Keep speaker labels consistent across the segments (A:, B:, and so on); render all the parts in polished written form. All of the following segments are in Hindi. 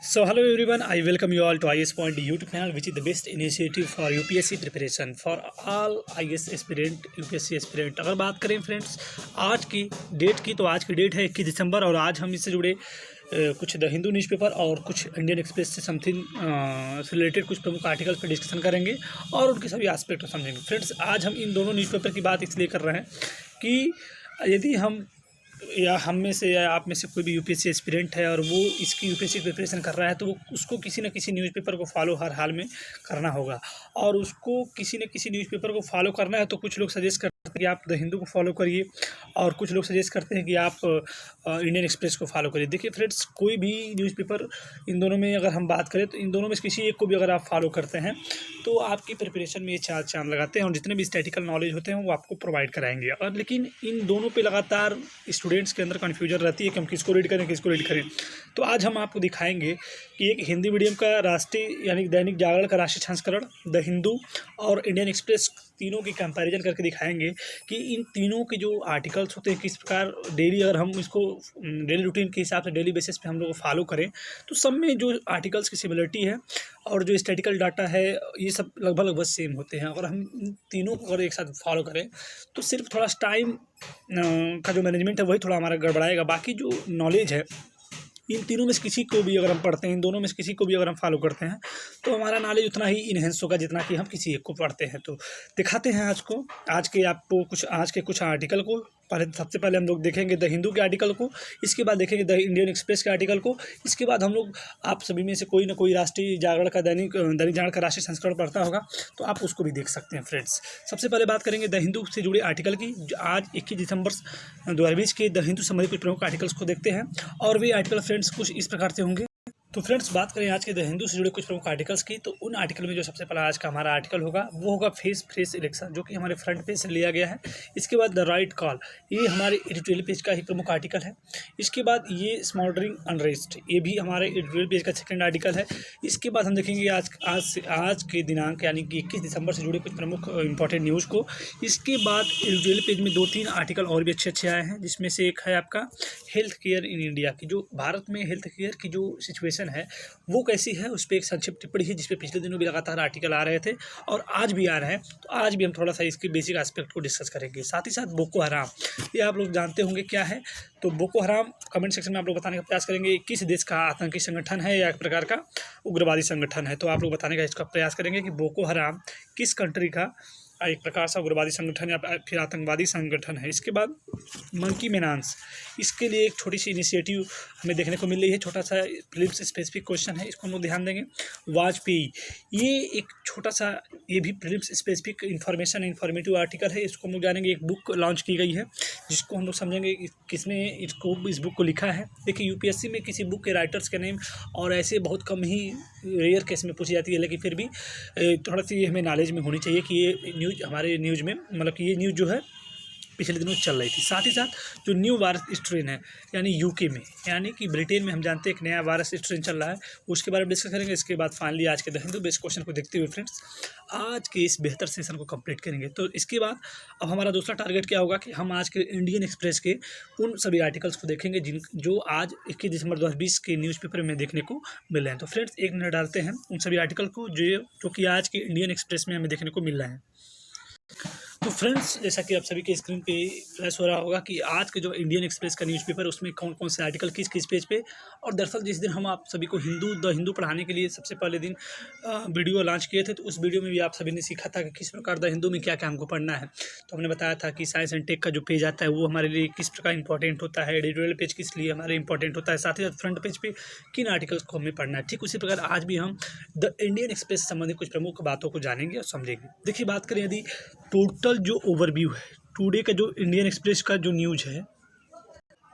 A: So hello everyone, I welcome you all to IS Point YouTube channel, which is the best initiative for UPSC preparation for all IS aspirant, UPSC aspirant। अगर बात करें फ्रेंड्स आज की डेट की, तो आज की डेट है 21 दिसंबर और आज हम इससे जुड़े कुछ द हिंदू न्यूज़पेपर और कुछ इंडियन एक्सप्रेस से समथिंग से रिलेटेड कुछ प्रमुख आर्टिकल्स पर डिस्कशन करेंगे और उनके सभी एस्पेक्ट को समझेंगे। फ्रेंड्स आज हम इन दोनों न्यूज़पेपर की बात इसलिए कर रहे हैं कि यदि हम या हम में से या आप में से कोई भी यूपीएससी एस्पिरेंट है और वो इसकी यूपीएससी प्रिपरेशन कर रहा है, तो वो उसको किसी न किसी न्यूज़पेपर को फॉलो हर हाल में करना होगा। और उसको किसी न किसी न्यूज़पेपर को फॉलो करना है तो कुछ लोग सजेस्ट करते हैं कि आप द हिंदू को फॉलो करिए और कुछ लोग सजेस्ट करते हैं कि आप इंडियन एक्सप्रेस को फॉलो करिए। देखिए फ्रेंड्स, कोई भी न्यूज़पेपर इन दोनों में अगर हम बात करें तो इन दोनों में से किसी एक को भी अगर आप फॉलो करते हैं तो आपकी प्रिपरेशन में ये चार चांद लगाते हैं और जितने भी स्टैटिकल नॉलेज होते हैं वो आपको प्रोवाइड कराएंगे। और लेकिन इन दोनों पे लगातार स्टूडेंट्स के अंदर कन्फ्यूजन रहती है कि हम किसको रीड करें किसको रीड करें। तो आज हम आपको दिखाएंगे कि एक हिंदी मीडियम का राष्ट्रीय यानी दैनिक जागरण का राष्ट्रीय संस्करण द हिंदू और इंडियन एक्सप्रेस तीनों की कंपैरिजन करके दिखाएंगे कि इन तीनों के जो आर्टिकल्स होते हैं किस प्रकार डेली, अगर हम इसको डेली रूटीन के हिसाब से डेली बेसिस पे हम लोग फॉलो करें तो सब में जो आर्टिकल्स की सिमिलरिटी है और जो स्टैटिकल डाटा है ये सब लगभग सेम होते हैं। अगर हम इन तीनों को अगर एक साथ फॉलो करें तो सिर्फ थोड़ा टाइम का जो मैनेजमेंट है वही थोड़ा हमारा गड़बड़ाएगा। बाकी जो नॉलेज है इन तीनों में से किसी को भी अगर हम पढ़ते हैं, इन दोनों में से किसी को भी अगर हम फॉलो करते हैं तो हमारा नॉलेज उतना ही इन्हेंस होगा जितना कि हम किसी एक को पढ़ते हैं। तो दिखाते हैं आपको कुछ आर्टिकल को। सबसे पहले हम लोग देखेंगे द हिंदू के आर्टिकल को, इसके बाद देखेंगे द इंडियन एक्सप्रेस के आर्टिकल को, इसके बाद हम लोग आप सभी में से कोई ना कोई राष्ट्रीय जागरण का दैनिक जागरण का राष्ट्रीय संस्करण पढ़ता होगा तो आप उसको भी देख सकते हैं। फ्रेंड्स सबसे पहले बात करेंगे द हिंदू से जुड़े आर्टिकल की। आज 21 दिसंबर 2020 के द हिंदू संबंधित कुछ प्रमुख आर्टिकल्स को देखते हैं और वे आर्टिकल फ्रेंड्स कुछ इस प्रकार से होंगे। तो फ्रेंड्स बात करें आज के द हिंदू से जुड़े कुछ प्रमुख आर्टिकल्स की, तो उन आर्टिकल में जो सबसे पहला आज का हमारा आर्टिकल होगा वो होगा फेस फ्रेश इलेक्शन, जो कि हमारे फ्रंट पेज से लिया गया है। इसके बाद द राइट कॉल, ये हमारे एडिटोरियल पेज का ही प्रमुख आर्टिकल है। इसके बाद ये स्मॉल्डरिंग अनरेस्ट, ये भी हमारे एडिटोरियल पेज का सेकंड आर्टिकल है। इसके बाद हम देखेंगे आज के दिनांक यानी कि 21 दिसंबर से जुड़े कुछ प्रमुख इंपॉर्टेंट न्यूज़ को। इसके बाद एडिटोरियल पेज में 2-3 आर्टिकल और भी अच्छे आए हैं, जिसमें से एक है आपका हेल्थ केयर इन इंडिया की, जो भारत में हेल्थ केयर की जो सिचुएशन है वो कैसी है उस पर एक संक्षिप्त टिप्पणी है, जिसपे पिछले दिनों भी लगातार आर्टिकल आ रहे थे और आज भी आ रहे हैं। तो आज भी हम थोड़ा सा इसके बेसिक एस्पेक्ट को डिस्कस करेंगे। साथ ही साथ बोको हराम, ये आप लोग जानते होंगे क्या है। तो बोको हराम कमेंट सेक्शन में आप लोग बताने का प्रयास करेंगे किस देश का आतंकी संगठन है या एक प्रकार का उग्रवादी संगठन है। तो आप लोग बताने का इसका प्रयास करेंगे कि बोको हराम किस कंट्री का एक प्रकार से उग्रवादी संगठन या फिर आतंकवादी संगठन है। इसके बाद मंकी मेनांस, इसके लिए एक छोटी सी इनिशिएटिव हमें देखने को मिल रही है, छोटा सा प्रीलिम्स स्पेसिफिक क्वेश्चन है, इसको हम लोग ध्यान देंगे। वाजपेयी, ये एक छोटा सा, ये भी प्रीलिम्स स्पेसिफिक इन्फॉर्मेटिव आर्टिकल है, इसको हम लोग जानेंगे। एक बुक लॉन्च की गई है जिसको हम लोग समझेंगे किसने इस बुक को लिखा है। देखिए यूपीएससी में किसी बुक के राइटर्स के नेम और ऐसे बहुत कम ही रेयर केस में पूछी जाती है, लेकिन फिर भी थोड़ा सी हमें नॉलेज में होनी चाहिए कि ये न्यूज़ हमारे न्यूज़ में, मतलब कि ये न्यूज़ जो है पिछले दिनों चल रही थी। साथ ही साथ जो न्यू वायरस स्ट्रेन है यानी यूके में, यानी कि ब्रिटेन में हम जानते हैं एक नया वायरस स्ट्रेन चल रहा है, उसके बारे में डिस्कस करेंगे। इसके बाद फाइनली आज के द हिंदू बेस क्वेश्चन को देखते हुए फ्रेंड्स आज के इस बेहतर सेशन को कंप्लीट करेंगे। तो इसके बाद अब हमारा दूसरा टारगेट क्या होगा कि हम आज के इंडियन एक्सप्रेस के उन सभी आर्टिकल्स को देखेंगे जो आज 21 दिसंबर 2020 के न्यूज़पेपर में देखने को मिल रहे हैं। तो फ्रेंड्स एक मिनट डालते हैं उन सभी आर्टिकल को जो कि आज के इंडियन एक्सप्रेस में हमें देखने को मिल रहे हैं। तो फ्रेंड्स जैसा कि आप सभी के स्क्रीन पे फ्लैश हो रहा होगा कि आज के जो इंडियन एक्सप्रेस का न्यूज़पेपर उसमें कौन कौन से आर्टिकल किस किस पेज पे, और दरअसल जिस दिन हम आप सभी को द हिंदू पढ़ाने के लिए सबसे पहले दिन वीडियो लॉन्च किए थे, तो उस वीडियो में भी आप सभी ने सीखा था कि किस प्रकार द हिंदू में क्या क्या हमको पढ़ना है। तो हमने बताया था कि साइंस एंड टेक का जो पेज आता है वो हमारे लिए किस प्रकार इंपॉर्टेंट होता है, एडिटोरियल पेज किस लिए हमारे इंपॉर्टेंट होता है, साथ ही साथ फ्रंट पेज पे किन आर्टिकल्स को हमें पढ़ना है। ठीक उसी प्रकार आज भी हम द इंडियन एक्सप्रेस से संबंधित कुछ प्रमुख बातों को जानेंगे और समझेंगे। देखिए बात करें यदि टोटल जो ओवरव्यू है टुडे का जो इंडियन एक्सप्रेस का जो न्यूज़ है,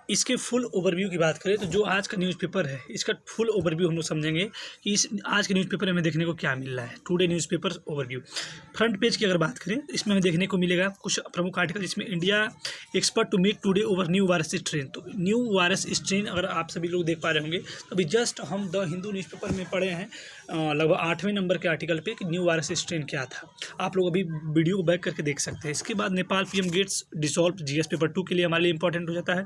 A: इसके फुल ओवरव्यू की बात करें तो जो आज का न्यूज़पेपर है इसका फुल ओवरव्यू हम लोग समझेंगे कि इस आज के न्यूज़पेपर में देखने को क्या मिल रहा है। Today newspaper overview front page की अगर बात करें तो इसमें हमें देखने को मिलेगा कुछ प्रमुख आर्टिकल, जिसमें India expert to meet today over new virus strain. तो न्यू वायरस स्ट्रेन अगर आप सभी लोग देख पा रहे होंगे तो अभी जस्ट हम द हिंदू न्यूज़पेपर में पढ़े हैं लगभग 8वें नंबर के आर्टिकल पे कि न्यू वायरस स्ट्रेन क्या था। आप लोग अभी वीडियो को बैक करके देख सकते हैं। इसके बाद Nepal PM gets dissolve, GS paper 2 के लिए हमारे लिए इंपॉर्टेंट हो जाता है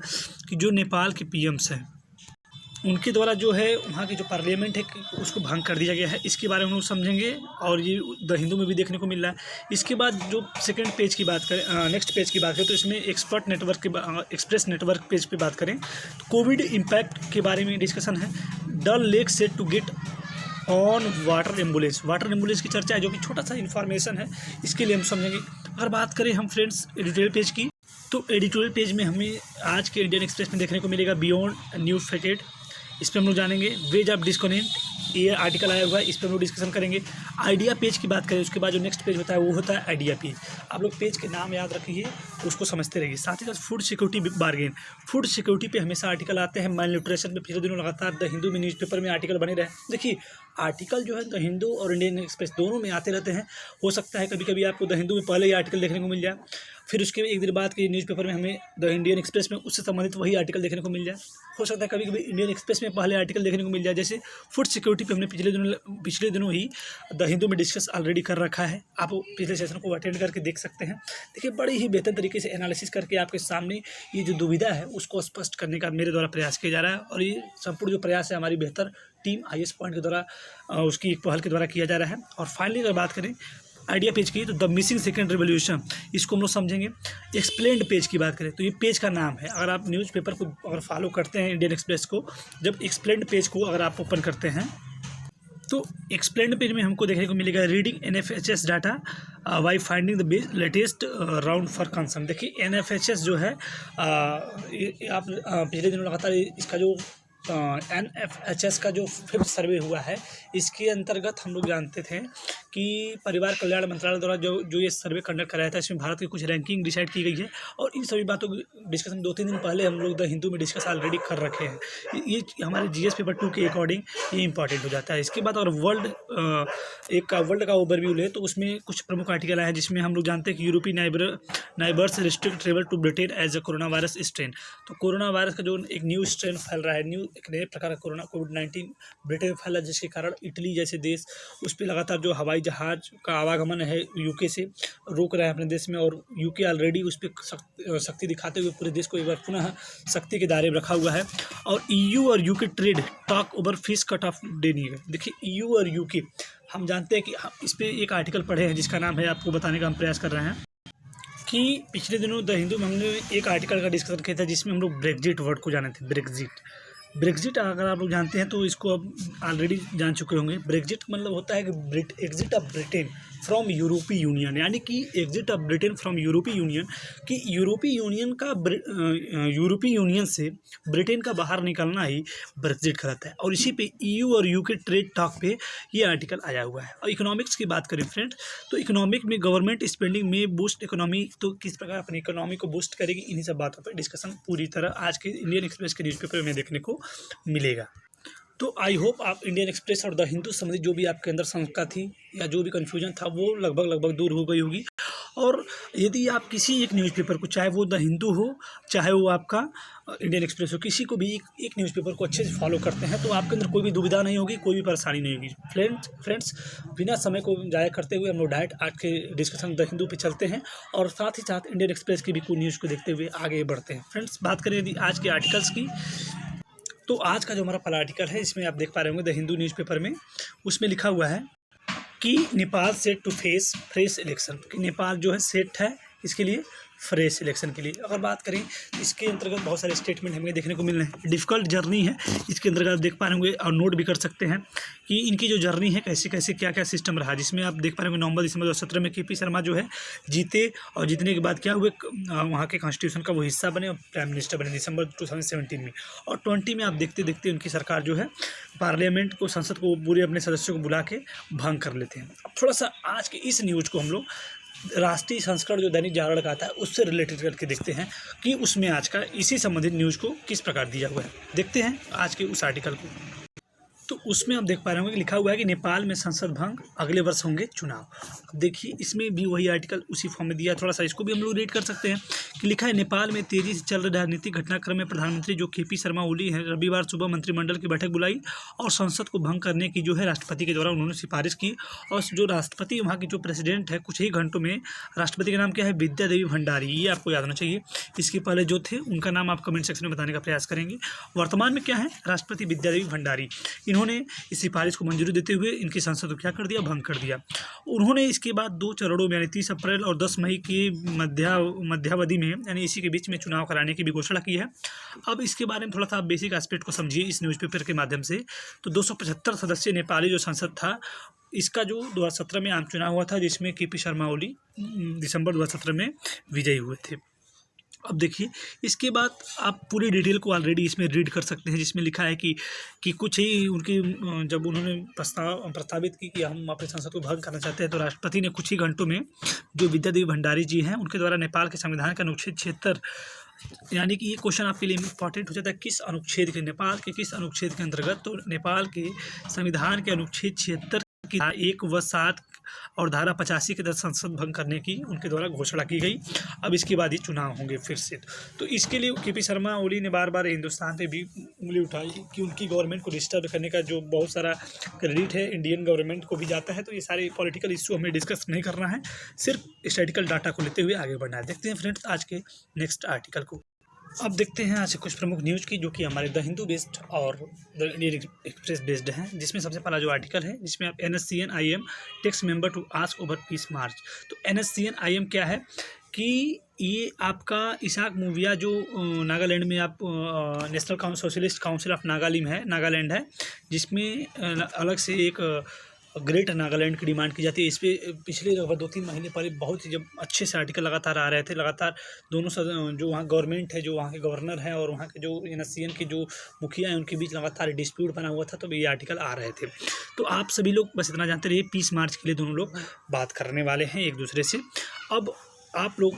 A: कि जो नेपाल के पीएम्स हैं उनके द्वारा जो है वहाँ की जो पार्लियामेंट है उसको भंग कर दिया गया है। इसके बारे में हम लोग समझेंगे और ये द हिंदू में भी देखने को मिल रहा है। इसके बाद जो सेकंड पेज की बात करें, नेक्स्ट पेज की बात करें, तो इसमें एक्सपर्ट नेटवर्क के एक्सप्रेस नेटवर्क पेज पे बात करें तो कोविड इम्पैक्ट के बारे में डिस्कशन है। Dal lake set to get on water ambulance की चर्चा है, जो कि छोटा सा इन्फॉर्मेशन है, इसके लिए हम समझेंगे। अगर बात करें हम फ्रेंड्स एडिटोरियल पेज की, तो एडिटोरियल पेज में हमें आज के इंडियन एक्सप्रेस में देखने को मिलेगा बियॉन्ड न्यू फेटेड। इस पर हम लोग जानेंगे। वेज ऑफ डिस्कनेक्ट, ये आर्टिकल आया हुआ है, इस पर हम लोग डिस्कशन करेंगे। आइडिया पेज की बात करें, उसके बाद जो नेक्स्ट पेज होता है वो होता है आइडिया पेज। आप लोग पेज के नाम याद रखिए, उसको समझते रहिए। साथ ही साथ food security bargain, food security पे हमेशा आर्टिकल आते हैं। माल न्यूट्रिशन पे पिछले दिनों लगातार द हिंदू में न्यूज़पेपर में आर्टिकल बने रहे। देखिए आर्टिकल जो है द हिंदू और इंडियन एक्सप्रेस दोनों में आते रहते हैं। हो सकता है कभी कभी आपको द हिंदू में पहले ही आर्टिकल देखने को मिल जाए, फिर उसके एक दिन बाद के न्यूज़पेपर में हमें द इंडियन एक्सप्रेस में उससे संबंधित वही आर्टिकल देखने को मिल जाए। हो सकता है कभी कभी इंडियन एक्सप्रेस में पहले आर्टिकल देखने को मिल जाए। जैसे फूड सिक्योरिटी पे हमने पिछले दिनों ही द हिंदू में डिस्कस ऑलरेडी कर रखा है, आप पिछले सेशन को अटेंड करके देख सकते हैं। देखिए बड़ी ही बेहतर तरीके से एनालिसिस करके आपके सामने ये जो दुविधा है उसको स्पष्ट करने का मेरे द्वारा प्रयास किया जा रहा है। और ये संपूर्ण जो प्रयास है हमारी बेहतर टीम IS पॉइंट के द्वारा उसकी एक पहल के द्वारा किया जा रहा है। और फाइनली अगर बात करें आइडिया पेज की, तो द मिसिंग सेकंड रिवॉल्यूशन, इसको हम लोग समझेंगे। एक्सप्लेन्ड पेज की बात करें तो ये पेज का नाम है। अगर आप न्यूज़पेपर को अगर फॉलो करते हैं इंडियन एक्सप्रेस को, जब एक्सप्लेन्ड पेज को अगर आप ओपन करते हैं तो एक्सप्लेन्ड पेज में हमको देखने को मिलेगा reading NFHS data why finding the latest round for concern. देखिए NFHS जो है आप पिछले दिनों लगातार इसका जो NFHS का जो 5th सर्वे हुआ है, इसके अंतर्गत हम लोग जानते थे कि परिवार कल्याण मंत्रालय द्वारा जो ये सर्वे कंडक्ट कराया था, इसमें भारत की कुछ रैंकिंग डिसाइड की गई है। और इन सभी बातों की डिस्कशन 2-3 दिन पहले हम लोग द हिंदू में डिस्कस ऑलरेडी कर रखे हैं। ये हमारे GS पेपर 2 के अकॉर्डिंग ये इंपॉर्टेंट हो जाता है। इसके बाद अगर वर्ल्ड का ओवरव्यू ले तो उसमें कुछ प्रमुख आर्टिकल आए हैं, जिसमें हम लोग जानते हैं कि यूरोपीय neighbours restrict travel to Britain as a corona virus strain. तो कोरोना वायरस का जो एक न्यू स्ट्रेन फैल रहा है, एक नए प्रकार का कोविड-19 ब्रिटेन में फैला, जिसके कारण इटली जैसे देश उस पर लगातार जो हवाई जहाज का आवागमन है UK से रोक रहा है अपने देश में। और UK ऑलरेडी उस पर शक्ति दिखाते हुए पूरे देश को एक बार पुनः शक्ति के दायरे में रखा हुआ है। और EU और UK trade talk over fish cut off Daniel. देखिए EU और UK हम जानते हैं कि इस पर एक आर्टिकल पढ़े हैं जिसका नाम है, आपको बताने का हम प्रयास कर रहे हैं कि पिछले दिनों द हिंदू में हमने एक आर्टिकल का डिस्कशन किया था, जिसमें हम लोग ब्रेक्जिट वर्ड को जाने थे। ब्रेक्जिट अगर आप लोग जानते हैं तो इसको अब ऑलरेडी जान चुके होंगे। ब्रेक्जिट मतलब होता है कि एग्जिट ऑफ ब्रिटेन फ्रॉम यूरोपीय यूनियन, यानी कि एग्जिट ऑफ ब्रिटेन फ्रॉम यूरोपीय यूनियन, कि यूरोपीय यूनियन से ब्रिटेन का बाहर निकलना ही ब्रेक्जिट कहलाता है। और इसी पे EU और UK ट्रेड टॉक पे ये आर्टिकल आया हुआ है। और इकोनॉमिक्स की बात करें फ्रेंड्स, तो इकोनॉमिक में गवर्नमेंट स्पेंडिंग में बूस्ट इकोनॉमी, तो किस प्रकार अपनी इकोनॉमी को बूस्ट करेगी, इन्हीं सब बातों पर डिस्कशन पूरी तरह आज के इंडियन एक्सप्रेस के न्यूज़पेपर में देखने को मिलेगा। तो आई होप आप इंडियन एक्सप्रेस और द हिंदू संबंधित जो भी आपके अंदर शंका थी या जो भी कन्फ्यूजन था वो लगभग दूर हो गई होगी। और यदि आप किसी एक न्यूज़पेपर को, चाहे वो द हिंदू हो चाहे वो आपका इंडियन एक्सप्रेस हो, किसी को भी एक न्यूज़पेपर को अच्छे से फॉलो करते हैं तो आपके अंदर कोई भी दुविधा नहीं होगी, कोई भी परेशानी नहीं होगी। फ्रेंड्स बिना समय को जाया करते हुए हम लोग डायरेक्ट आज के डिस्कशन द हिंदू पे चलते हैं और साथ ही साथ इंडियन एक्सप्रेस की भी कुछ न्यूज़ को देखते हुए आगे बढ़ते हैं। फ्रेंड्स बात करें यदि आज के आर्टिकल्स की, तो आज का जो हमारा पहला आर्टिकल है इसमें आप देख पा रहे होंगे द हिंदू न्यूज़पेपर में, उसमें लिखा हुआ है कि Nepal set to face fresh election, कि नेपाल जो है सेट है इसके लिए फ्रेश इलेक्शन के लिए। अगर बात करें इसके अंतर्गत बहुत सारे स्टेटमेंट हमें देखने को मिल रहे हैं। डिफ़िकल्ट जर्नी है इसके अंतर्गत, आप देख पा रहे होंगे और नोट भी कर सकते हैं कि इनकी जो जर्नी है कैसे कैसे क्या क्या सिस्टम रहा, जिसमें आप देख पा रहे होंगे नवंबर दिसंबर 2017 में KP शर्मा जो है जीते और जीतने के बाद क्या हुए, वहाँ के कॉन्स्टिट्यूशन का वो हिस्सा बने और प्राइम मिनिस्टर बने दिसंबर 2017 में। और 20 में आप देखते देखते उनकी सरकार जो है पार्लियामेंट को, संसद को, पूरे अपने सदस्यों को बुला के भंग कर लेते हैं। अब थोड़ा सा आज के इस न्यूज़ को हम लोग राष्ट्रीय संस्करण जो दैनिक जागरण का आता है उससे रिलेटेड करके देखते हैं कि उसमें आज का इसी संबंधित न्यूज़ को किस प्रकार दिया हुआ है। देखते हैं आज के उस आर्टिकल को। तो उसमें आप देख पा रहे होंगे कि लिखा हुआ है कि नेपाल में संसद भंग, अगले वर्ष होंगे चुनाव। अब देखिए इसमें भी वही आर्टिकल उसी फॉर्म में दिया, थोड़ा सा इसको भी हम लोग रीड कर सकते हैं कि लिखा है नेपाल में तेजी से चल रहे राजनीतिक घटनाक्रम में प्रधानमंत्री जो KP शर्मा ओली हैं रविवार सुबह मंत्रिमंडल की बैठक बुलाई और संसद को भंग करने की जो है राष्ट्रपति के द्वारा उन्होंने सिफारिश की। और जो राष्ट्रपति वहाँ की जो प्रेसिडेंट है कुछ ही घंटों में, राष्ट्रपति का नाम क्या है, विद्या देवी भंडारी, ये आपको याद होना चाहिए। इसके पहले जो थे उनका नाम आप कमेंट सेक्शन में बताने का प्रयास करेंगे। वर्तमान में क्या है, राष्ट्रपति विद्या देवी भंडारी, इन्होंने इस सिफारिश को मंजूरी देते हुए इनकी संसद को क्या कर दिया, भंग कर दिया। उन्होंने इसके बाद 2 चरणों में यानी 30 अप्रैल और 10 मई की मध्यावधि में यानी इसी के बीच में चुनाव कराने की भी घोषणा की है। अब इसके बारे में थोड़ा सा आप बेसिक एस्पेक्ट को समझिए इस न्यूज़पेपर के माध्यम से। तो 275 सदस्यीय नेपाली जो संसद था, इसका जो 2017 में आम चुनाव हुआ था जिसमें KP शर्मा ओली दिसंबर 2017 में विजयी हुए थे। अब देखिए इसके बाद आप पूरी डिटेल को ऑलरेडी इसमें रीड कर सकते हैं, जिसमें लिखा है कि कुछ ही उनकी जब उन्होंने प्रस्तावित की कि हम अपने संसद को भंग करना चाहते हैं, तो राष्ट्रपति ने कुछ ही घंटों में जो विद्या देवी भंडारी जी हैं उनके द्वारा नेपाल के संविधान का अनुच्छेद 76, यानी कि ये क्वेश्चन आपके लिए इंपॉर्टेंट हो जाता है, किस अनुच्छेद के, नेपाल के किस अनुच्छेद के अंतर्गत, तो नेपाल के संविधान के अनुच्छेद 76 की 1 व 7 और धारा 85 के तहत संसद भंग करने की उनके द्वारा घोषणा की गई। अब इसके बाद ही चुनाव होंगे फिर से। तो इसके लिए KP शर्मा ओली ने बार बार हिंदुस्तान पे भी उंगली उठाई कि उनकी गवर्नमेंट को डिस्टर्ब करने का जो बहुत सारा क्रेडिट है इंडियन गवर्नमेंट को भी जाता है। तो ये सारे पॉलिटिकल इशू हमें डिस्कस नहीं करना है, सिर्फ स्टैटिकल डाटा को लेते हुए आगे बढ़ना है। देखते हैं फ्रेंड्स आज के नेक्स्ट आर्टिकल को। अब देखते हैं आज कुछ प्रमुख न्यूज़ की जो कि हमारे द हिंदू बेस्ड और द इंडियन एक्सप्रेस बेस्ड हैं, जिसमें सबसे पहला जो आर्टिकल है जिसमें आप NSCN-IM takes member to ask over peace march. तो NSCN-IM क्या है कि ये आपका इसाक मूविया जो नागालैंड में आप national socialist council of Nagaland है, जिसमें अलग से एक ग्रेट नागालैंड की डिमांड की जाती है। इस पर पिछले लगभग 2-3 महीने पहले बहुत ही जब अच्छे से आर्टिकल लगातार आ रहे थे, लगातार दोनों जो वहाँ गवर्नमेंट है, जो वहाँ के गवर्नर हैं और वहाँ के जो NSCN के जो मुखिया हैं उनके बीच लगातार डिस्प्यूट बना हुआ था, तो ये आर्टिकल आ रहे थे। तो आप सभी लोग बस इतना जानते रहिए, पीस मार्च के लिए दोनों लोग बात करने वाले हैं एक दूसरे से। अब आप लोग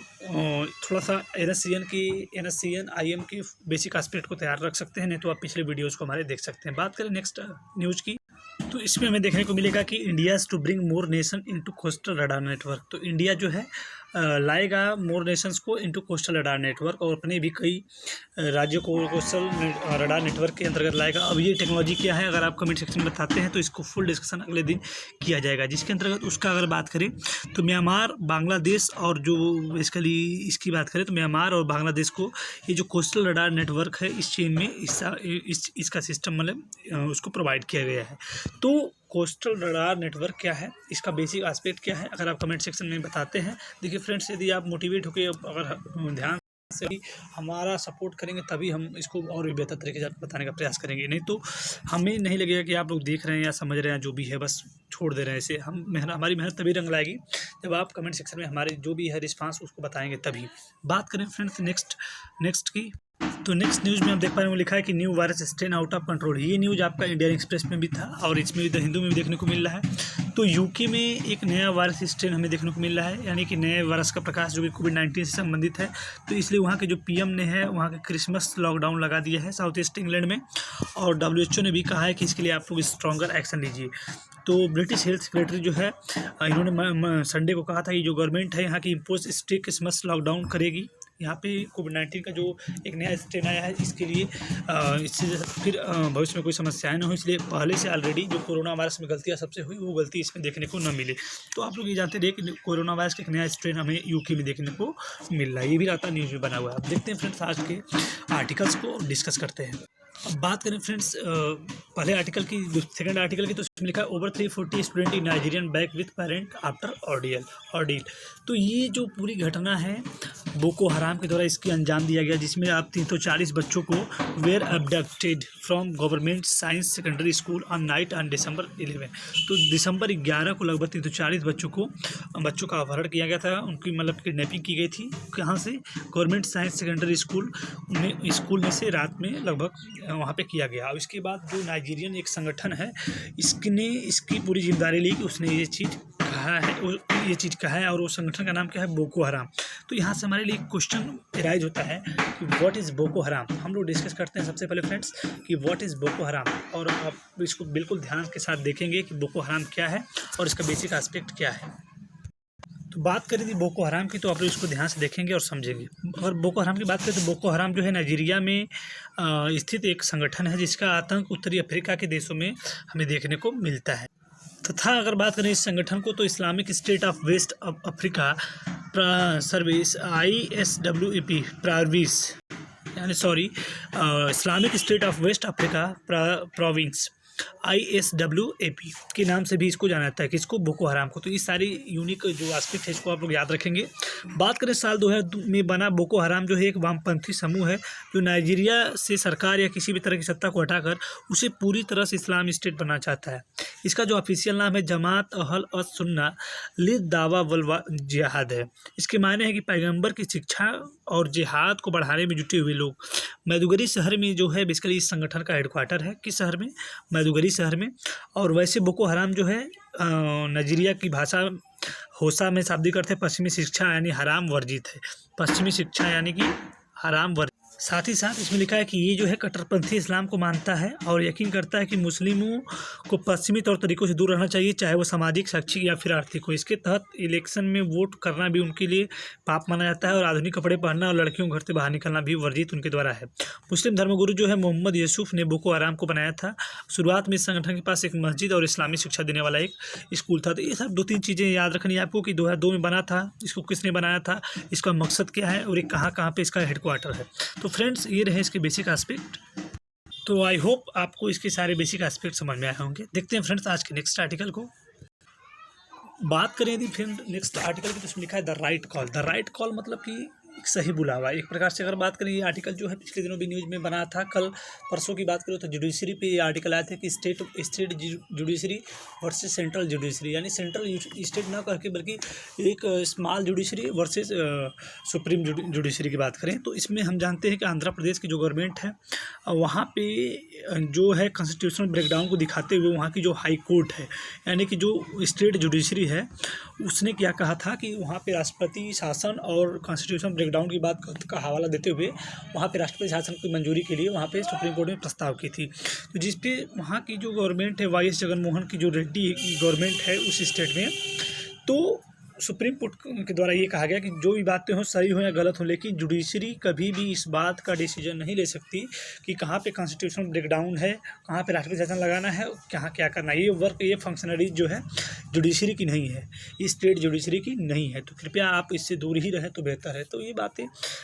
A: थोड़ा सा NSCN-IM की बेसिक एस्पेक्ट को तैयार रख सकते हैं, नहीं तो आप पिछले वीडियोज़ को हमारे देख सकते हैं। बात करें नेक्स्ट न्यूज़ की, तो इसमें हमें देखने को मिलेगा कि India's to bring more nation into coastal radar network. तो इंडिया जो है लाएगा मोर नेशंस को इनटू कोस्टल रडार नेटवर्क और अपने भी कई राज्यों को कोस्टल रडार नेटवर्क के अंतर्गत लाएगा। अब ये टेक्नोलॉजी क्या है, अगर आप कमेंट सेक्शन में बताते हैं तो इसको फुल डिस्कशन अगले दिन किया जाएगा। जिसके अंतर्गत उसका अगर बात करें तो म्यांमार, बांग्लादेश और जो बेसिकली इसकी बात करें तो म्यांमार और बांग्लादेश को ये जो कोस्टल रडार नेटवर्क है इस चेन में इसका सिस्टम मतलब उसको प्रोवाइड किया गया है। तो कोस्टल रडार नेटवर्क क्या है, इसका बेसिक एस्पेक्ट क्या है, अगर आप कमेंट सेक्शन में बताते हैं। देखिए फ्रेंड्स, यदि आप मोटिवेट होकर अगर ध्यान से हमारा सपोर्ट करेंगे तभी हम इसको और भी बेहतर तरीके से बताने का प्रयास करेंगे, नहीं तो हमें नहीं लगेगा कि आप लोग देख रहे हैं या समझ रहे हैं, जो भी है बस छोड़ दे रहे हैं इसे। हमारी मेहनत तभी रंग लाएगी जब आप कमेंट सेक्शन में हमारे जो भी है रिस्पांस उसको बताएंगे तभी। बात करें फ्रेंड्स नेक्स्ट की, तो नेक्स्ट न्यूज़ में आप देख पा रहे हैं लिखा है कि new virus strain out of control. ये न्यूज़ आपका इंडियन एक्सप्रेस में भी था और इसमें भी द हिंदू में भी देखने को मिल रहा है। तो यूके में एक नया वायरस स्ट्रेन हमें देखने को मिल रहा है, यानी कि नए वायरस का प्रकाश जो कि कोविड-19 से संबंधित है। तो इसलिए वहाँ के जो PM ने है वहाँ के क्रिसमस लॉकडाउन लगा दिया है साउथ ईस्ट इंग्लैंड में, और WHO ने भी कहा है कि इसके लिए आप लोग स्ट्रॉन्गर एक्शन लीजिए। तो ब्रिटिश हेल्थ सेक्रेटरी जो है इन्होंने संडे को कहा था कि जो गवर्नमेंट है यहाँ की इम्पोज स्ट्रिक्ट क्रिसमस लॉकडाउन करेगी। यहाँ पे कोविड-19 का जो एक नया स्ट्रेन आया है इसके लिए इससे फिर भविष्य में कोई समस्याएं ना हो, इसलिए पहले से ऑलरेडी जो कोरोना वायरस में गलतियाँ सबसे हुई वो गलती इसमें देखने को न मिले। तो आप लोग ये जानते रहे कि कोरोना वायरस का एक नया स्ट्रेन हमें यूके में देखने को मिल रहा है, ये भी राता न्यूज़ में बना हुआ है। अब देखते हैं फ्रेंड्स आज के आर्टिकल्स को डिस्कस करते हैं। अब बात करें फ्रेंड्स पहले आर्टिकल की, सेकंड आर्टिकल की, तो इसमें लिखा है over 340 student in Nigerian back with parent after ordeal. तो ये जो पूरी घटना है बोको हराम के द्वारा इसकी अंजाम दिया गया, जिसमें आप 340 बच्चों को were abducted from government science secondary school on night on December 11। तो दिसंबर 11 को लगभग 340 बच्चों का अपहरण किया गया था, उनकी मतलब किडनैपिंग की गई थी। कहाँ से? गवर्नमेंट साइंस सेकेंडरी स्कूल में से रात में लगभग वहाँ पे किया गया। और इसके बाद जो नाइजीरियन एक संगठन है इसकी पूरी जिम्मेदारी ली कि उसने ये चीज़ कहा कहा है वो ये चीज़ का है, और वो संगठन का नाम क्या है, बोको हराम। तो यहाँ से हमारे लिए क्वेश्चन एराइज होता है कि व्हाट इज़ बोको हराम। हम लोग डिस्कस करते हैं सबसे पहले फ्रेंड्स कि व्हाट इज़ बोको हराम, और आप इसको बिल्कुल ध्यान के साथ देखेंगे कि बोको हराम क्या है और इसका बेसिक एस्पेक्ट क्या है। तो बात करें थी बोको हराम की, तो आप लोग इसको ध्यान से देखेंगे और समझेंगे। अगर बोको हराम की बात करें तो बोको हराम जो है नाइजीरिया में स्थित एक संगठन है जिसका आतंक उत्तरी अफ्रीका के देशों में हमें देखने को मिलता है। तथा अगर बात करें इस संगठन को तो Islamic State of West Africa service ISWAP province यानी Islamic State of West Africa province ISWAP के नाम से भी इसको जाना जाता है, किसको, बोको हराम को। तो ये सारी यूनिक जो एस्पेक्ट है इसको आप लोग याद रखेंगे। बात करें साल 2000 में बना बोको हराम जो है एक वामपंथी समूह है जो नाइजीरिया से सरकार या किसी भी तरह की सत्ता को हटाकर उसे पूरी तरह से इस्लाम स्टेट बनना चाहता है। इसका जो ऑफिशियल नाम है जमात अहल अस सुन्ना लिद दावा वल जिहाद है। इसके मायने हैं कि पैगंबर की शिक्षा और जिहाद को बढ़ाने में जुटे हुए लोग। मैदुगरी शहर में जो है बेसिकली इस संगठन का हेडक्वार्टर है, किस शहर में, मैदुगरी शहर में। और वैसे बोको हराम जो है नाइजीरिया की भाषा होसा में शाब्दिक अर्थ है पश्चिमी शिक्षा यानी हराम वर्जित है, पश्चिमी शिक्षा यानी कि हराम वर्जित। साथ ही साथ इसमें लिखा है कि ये जो है कट्टरपंथी इस्लाम को मानता है और यकीन करता है कि मुस्लिमों को पश्चिमी तौर तरीक़ों से दूर रहना चाहिए, चाहे वो सामाजिक, शैक्षिक या फिर आर्थिक हो। इसके तहत इलेक्शन में वोट करना भी उनके लिए पाप माना जाता है और आधुनिक कपड़े पहनना और लड़कियों को घर से बाहर निकलना भी वर्जित उनके द्वारा है। मुस्लिम धर्मगुरु जो है मोहम्मद यूसुफ ने बोको हराम को बनाया था। शुरुआत में इस संगठन के पास एक मस्जिद और इस्लामी शिक्षा देने वाला एक स्कूल था। तो ये सब 2-3 चीज़ें याद रखनी है आपको कि 2002 में बना था, इसको किसने बनाया था, इसका मकसद क्या है और ये कहाँ कहाँ पे इसका हेडक्वार्टर है। तो फ्रेंड्स ये रहे इसके बेसिक एस्पेक्ट। तो आई होप आपको इसके सारे बेसिक एस्पेक्ट समझ में आए होंगे। देखते हैं फ्रेंड्स आज के नेक्स्ट आर्टिकल को। बात करें यदि फ्रेंड नेक्स्ट आर्टिकल की तो उसमें लिखा है the right call. The right call मतलब कि एक सही बुलावा। एक प्रकार से अगर बात करें ये आर्टिकल जो है पिछले दिनों भी न्यूज़ में बना था। कल परसों की बात करो तो जुडिशरी पे ये आर्टिकल आया था कि state judiciary versus central judiciary, यानी सेंट्रल स्टेट ना करके बल्कि एक small judiciary versus supreme judiciary की बात करें तो इसमें हम जानते हैं कि आंध्र प्रदेश की जो गवर्नमेंट है वहाँ पे जो है कॉन्स्टिट्यूशनल ब्रेकडाउन को दिखाते हुए वहाँ की जो हाई कोर्ट है यानी कि जो स्टेट जुडिशरी है उसने क्या कहा था कि वहाँ पे राष्ट्रपति शासन और कॉन्स्टिट्यूशन ब्रेकडाउन की बात का हवाला देते हुए वहाँ पे राष्ट्रपति शासन की मंजूरी के लिए वहाँ पे सुप्रीम कोर्ट में प्रस्ताव की थी। तो जिस पे वहाँ की जो गवर्नमेंट है YS जगनमोहन की जो रेड्डी गवर्नमेंट है उस स्टेट में, तो सुप्रीम कोर्ट के द्वारा ये कहा गया कि जो भी बातें हों सही हो या गलत हो, लेकिन जुडिशरी कभी भी इस बात का डिसीजन नहीं ले सकती कि कहाँ पे कॉन्स्टिट्यूशनल ब्रेकडाउन है, कहाँ पे राष्ट्रपति शासन लगाना है, कहाँ क्या करना है। ये वर्क, ये फंक्शनरीज जो है जुडिशरी की नहीं है, ये स्टेट जुडिशरी की नहीं है। तो कृपया आप इससे दूर ही रहें तो बेहतर है। तो ये बातें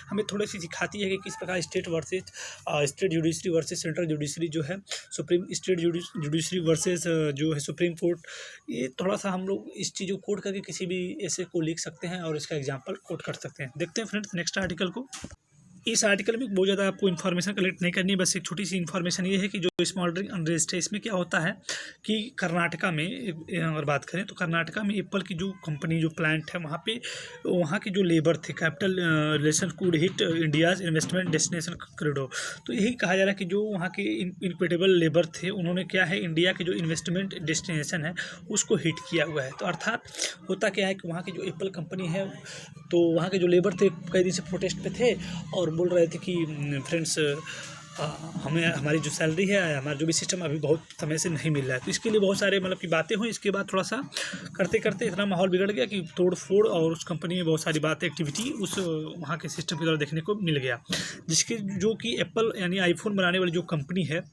A: हमें थोड़ी सी सिखाती है कि किस प्रकार state judiciary versus central judiciary जो है, स्टेट जुडिशरी वर्सेस जो है सुप्रीम कोर्ट, ये थोड़ा सा हम लोग इस चीज़ को कोट करके किसी भी ऐसे को लिख सकते हैं और इसका एग्जांपल कोट कर सकते हैं। देखते हैं फ्रेंड्स नेक्स्ट आर्टिकल को। इस आर्टिकल में बहुत ज़्यादा आपको इन्फॉर्मेशन कलेक्ट नहीं करनी है, बस एक छोटी सी इन्फॉर्मेशन ये है कि जो स्मॉल्डरिंग अनरेस्ट है इसमें क्या होता है कि कर्नाटका में अगर बात करें तो कर्नाटका में एप्पल की जो कंपनी जो प्लांट है वहाँ पे वहाँ की जो लेबर थे capital relation could hit India's investment destination corridor. तो यही कहा जा रहा है कि जो वहाँ के इनक्रेडिबल लेबर थे उन्होंने क्या है इंडिया के जो इन्वेस्टमेंट डेस्टिनेशन है उसको हिट किया हुआ है। तो अर्थात होता क्या है कि वहाँ की जो एप्पल कंपनी है तो वहाँ के जो लेबर थे कई दिन से प्रोटेस्ट पे थे और बोल रहे थे कि फ्रेंड्स हमें हमारी जो सैलरी है हमारा जो भी सिस्टम अभी बहुत समय से नहीं मिल रहा है। तो इसके लिए बहुत सारे मतलब की बातें हुई। इसके बाद थोड़ा सा करते करते इतना माहौल बिगड़ गया कि तोड़ फोड़ और उस कंपनी में बहुत सारी बातें एक्टिविटी उस वहाँ के सिस्टम के द्वारा देखने को मिल गया, जिसके जो कि एप्पल यानी आईफोन बनाने वाली जो कंपनी है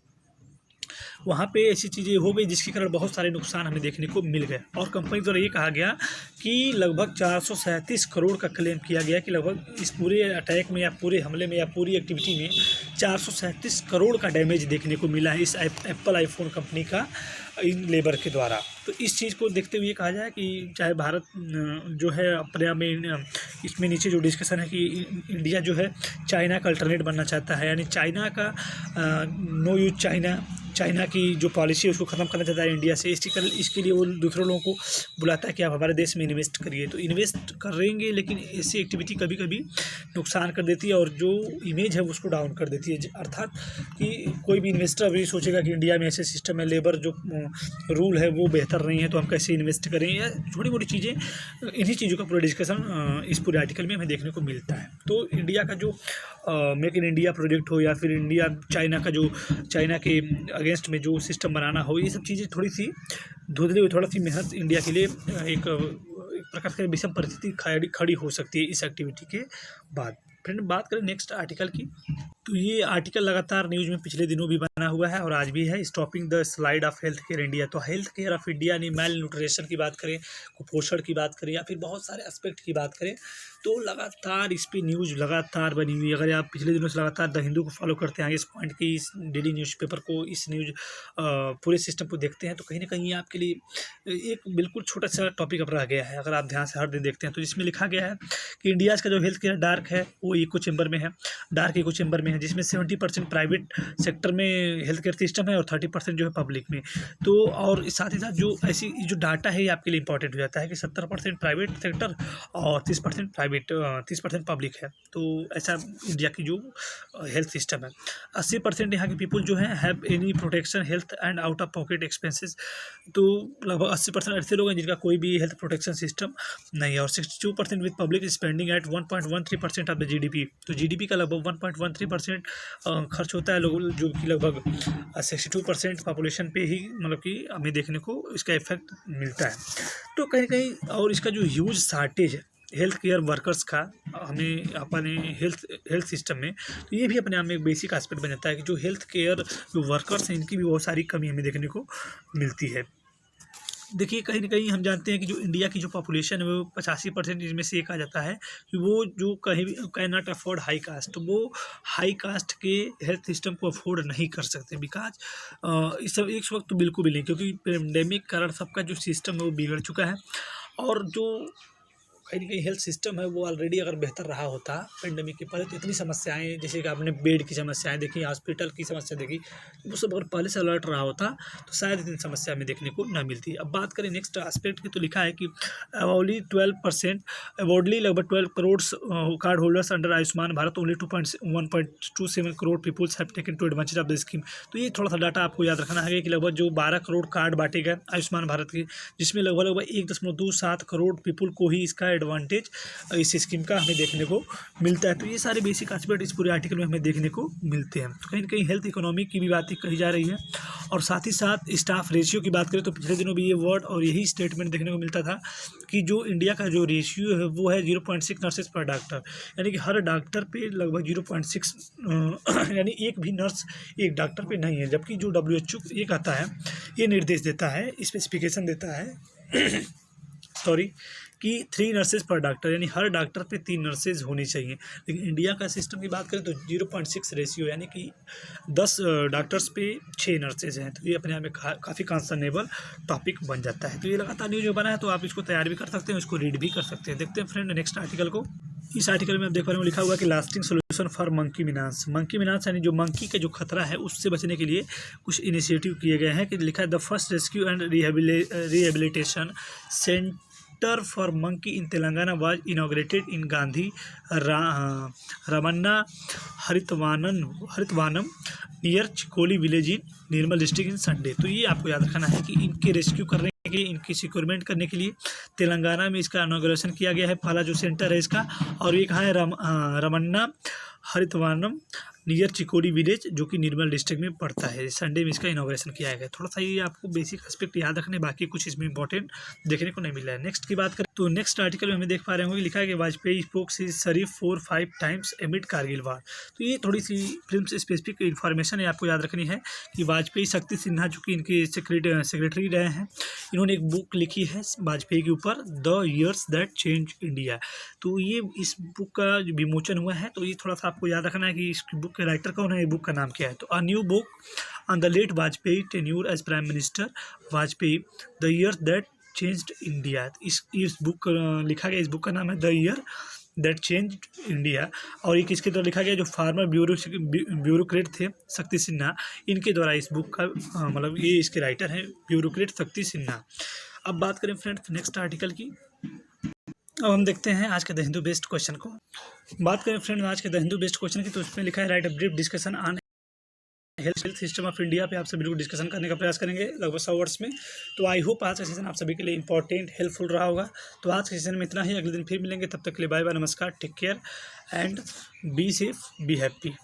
A: वहाँ पे ऐसी चीज़ें हो गई जिसके कारण बहुत सारे नुकसान हमें देखने को मिल गए। और कंपनी द्वारा ये कहा गया कि लगभग 437 करोड़ का क्लेम किया गया कि लगभग इस पूरे अटैक में या पूरे हमले में या पूरी एक्टिविटी में 437 करोड़ का डैमेज देखने को मिला है इस एप्पल आईफोन कंपनी का इन लेबर के द्वारा। तो इस चीज़ को देखते हुए कहा जाए कि चाहे भारत जो है अपने में इसमें नीचे जो डिस्कशन है कि इंडिया जो है चाइना का अल्टरनेट बनना चाहता है, यानी चाइना का नो यूज चाइना की जो पॉलिसी है उसको ख़त्म करना चाहता है इंडिया से। इसके लिए वो दूसरे लोगों को बुलाता है कि आप हमारे देश में इन्वेस्ट करिए। तो इन्वेस्ट करेंगे, लेकिन ऐसी एक्टिविटी कभी कभी नुकसान कर देती है और जो इमेज है उसको डाउन कर देती है। अर्थात कि कोई भी इन्वेस्टर अभी सोचेगा कि इंडिया में ऐसे सिस्टम है, लेबर जो रूल है वो बेहतर नहीं है, तो हम कैसे इन्वेस्ट करें, या छोटी मोटी चीज़ें, इन्हीं चीज़ों का पूरा डिस्कशन इस पूरे आर्टिकल में हमें देखने को मिलता है। तो इंडिया का जो मेक इन इंडिया प्रोजेक्ट हो, या फिर इंडिया चाइना के अगेंस्ट में जो सिस्टम बनाना हो, ये सब चीज़ें थोड़ी सी धुंधली हुई, थोड़ा सी मेहनत इंडिया के लिए एक प्रकार की विषम परिस्थिति खड़ी हो सकती है इस एक्टिविटी के बाद। फ्रेंड, बात करें नेक्स्ट आर्टिकल की, तो ये आर्टिकल लगातार न्यूज़ में पिछले दिनों भी बना हुआ है और आज भी है। Stopping the slide of health care India. तो हेल्थ केयर ऑफ इंडिया यानी मेल न्यूट्रिशन की बात करें, कुपोषण की बात करें, या फिर बहुत सारे एस्पेक्ट की बात करें, तो लगातार इस पर न्यूज़ लगातार बनी हुई है। अगर आप पिछले दिनों से लगातार द हिंदू को फॉलो करते हैं, इस पॉइंट की, इस डेली न्यूज़पेपर को, इस न्यूज़ पूरे सिस्टम को देखते हैं, तो कहीं ना कहीं आपके लिए एक बिल्कुल छोटा सा टॉपिक अब रह गया है। अगर आप ध्यान से हर दिन देखते हैं तो इसमें लिखा गया है कि इंडिया का जो हेल्थ केयर डार्क है वो इको चेम्बर में है, डार्क इको चेम्बर में है, जिसमें 70% प्राइवेट सेक्टर में हेल्थ केयर सिस्टम है और 30% जो है पब्लिक में। तो और साथ ही साथ जो ऐसी जो डाटा है ये आपके लिए इंपॉर्टेंट हो जाता है कि 70% प्राइवेट सेक्टर और 30% पब्लिक है। तो ऐसा इंडिया की जो हेल्थ सिस्टम है। 80% यहाँ के पीपल जो है have any protection health and out of pocket expenses. तो लगभग 80% ऐसे लोग हैं जिनका कोई भी हेल्थ प्रोटेक्शन सिस्टम नहीं है। और 62% with public spending at 1.13% of the GDP। तो GDP का लगभग 1.13% खर्च होता है लोग, जो कि लगभग 62% पॉपुलेशन पे ही मतलब कि हमें देखने को इसका इफेक्ट मिलता है। तो कहीं कहीं और इसका जो ह्यूज शार्टेज है हेल्थ केयर वर्कर्स का हमें अपने हेल्थ सिस्टम में, तो ये भी अपने आप में एक बेसिक एस्पेक्ट बन जाता है कि जो हेल्थ केयर जो वर्कर्स हैं इनकी भी बहुत सारी कमी हमें देखने को मिलती है। देखिए, कहीं ना कहीं हम जानते हैं कि जो इंडिया की जो पॉपुलेशन है वो 85% इसमें से एक आ जाता है कि वो जो कहीं भी can not afford high cast, तो वो हाई कास्ट के हेल्थ सिस्टम को अफोर्ड नहीं कर सकते। बिकॉज इस वक्त तो बिल्कुल भी नहीं, क्योंकि पेंडेमिक कारण सबका जो सिस्टम है वो बिगड़ चुका है। और जो कहीं ना कहीं हेल्थ सिस्टम है वो ऑलरेडी अगर बेहतर रहा होता पेंडेमिक के पहले, तो इतनी समस्याएं, जैसे कि आपने बेड की समस्याएं देखी, हॉस्पिटल की समस्या देखी, तो वो सब अगर पहले से अलर्ट रहा होता तो शायद इतनी समस्या हमें देखने को ना मिलती। अब बात करें नेक्स्ट एस्पेक्ट की, तो लिखा है कि ओनली 12% अवॉर्डली लगभग 12 crore card holders under Ayushman Bharat, only 1.27 crore peoples have taken to advantage of the scheme. तो ये थोड़ा सा डाटा आपको याद रखना है कि लगभग जो 12 करोड़ कार्ड बांटे गए आयुष्मान भारत के, जिसमें लगभग 1.27 करोड़ पीपल को ही इसका एडवांटेज इस स्कीम का हमें देखने को मिलता है। तो ये सारे बेसिक एस्पेक्ट इस पूरे आर्टिकल में हमें देखने को मिलते हैं। तो कहीं ना कहीं हेल्थ इकोनॉमी की भी बातें कही जा रही है। और साथ ही साथ स्टाफ रेशियो की बात करें तो पिछले दिनों भी ये वर्ड और यही स्टेटमेंट देखने को मिलता था कि जो इंडिया का जो रेशियो है वो है 0.6 नर्सेज पर डॉक्टर, यानी कि हर डॉक्टर पे लगभग 0.6 यानी एक भी नर्स एक डॉक्टर पे नहीं है। जबकि जो WHO ये कहता है, ये निर्देश देता है, स्पेसिफिकेशन देता है सॉरी कि 3 नर्सेज पर डॉक्टर, यानी हर डॉक्टर पे 3 नर्सेज होनी चाहिए। लेकिन इंडिया का सिस्टम की बात करें तो 0.6 रेशियो, यानी कि 10 डॉक्टर्स पे 6 नर्सेज हैं। तो ये अपने आप में काफ़ी कंसर्नेबल टॉपिक बन जाता है। तो ये लगातार न्यूज़ जो बना है, तो आप इसको तैयार भी कर सकते हैं, इसको रीड भी कर सकते हैं। देखते हैं फ्रेंड नेक्स्ट आर्टिकल को। इस आर्टिकल में आप देख पा रहे हो लिखा हुआ कि lasting solution for monkey menace. Monkey menace यानी जो मंकी का जो खतरा है उससे बचने के लिए कुछ इनिशिएटिव किए गए हैं। कि लिखा है the first rescue and rehabilitation centre for monkey in Telangana was inaugurated in Gandhi Ramanna Harithavanam near Chikoli village in Nirmal district in Sunday. तो ये आपको याद रखना है कि इनके रेस्क्यू करने के लिए, इनकी सिक्योरमेंट करने के लिए तेलंगाना में इसका इनॉग्रेशन किया गया है। पहला जो सेंटर है इसका, और ये कहाँ है, रमन्ना हरितवानम नियर चिकोड़ी विलेज, जो कि निर्मल डिस्ट्रिक्ट में पड़ता है। संडे में इसका इनॉग्रेशन किया गया। थोड़ा सा ये आपको बेसिक एस्पेक्ट याद रखने, बाकी कुछ इसमें इंपॉर्टेंट देखने को नहीं मिला है। नेक्स्ट की बात करें तो नेक्स्ट आर्टिकल में हमें देख पा रहे होंगे लिखा है कि वाजपेयी स्पोक शरीफ 4-5 टाइम्स एमिड कारगिल वार। तो ये थोड़ी सी फिल्म स्पेसिफिक इन्फॉर्मेशन है, आपको याद रखनी है कि वाजपेयी शक्ति सिन्हा जो कि इनके सेक्रेटरी रहे हैं, इन्होंने एक बुक लिखी है वाजपेयी के ऊपर, the years that change India. तो ये इस बुक का विमोचन हुआ है। तो ये थोड़ा सा आपको याद रखना है कि इस बुक के राइटर कौन है, ये बुक का नाम क्या है। तो a new book on the late Vajpayee tenure as prime minister Vajpayee, the year that changed India. इस बुक लिखा गया, इस बुक का नाम है the year that change India. और ये किसके द्वारा लिखा गया, जो फार्मर ब्यूरोक्रेट थे शक्ति सिन्हा, इनके द्वारा इस बुक का मतलब ये इसके राइटर हैं ब्यूरोक्रेट शक्ति सिन्हा। अब बात करें फ्रेंड्स नेक्स्ट आर्टिकल की। अब हम देखते हैं आज के द हिंदू बेस्ट क्वेश्चन को। बात करें फ्रेंड्स आज के द हिंदू बेस्ट क्वेश्चन की, तो उसमें लिखा है right a brief discussion on health system of India पे आपसे बिल्कुल डिस्कशन करने का प्रयास करेंगे लगभग 100 वर्ड्स में। तो आई होप आज का सेशन आप सभी के लिए इंपॉर्टेंट हेल्पफुल रहा होगा। तो आज के सेशन में इतना ही, अगले दिन फिर मिलेंगे, तब तक के लिए बाय बाय, नमस्कार, take care and be safe, be happy.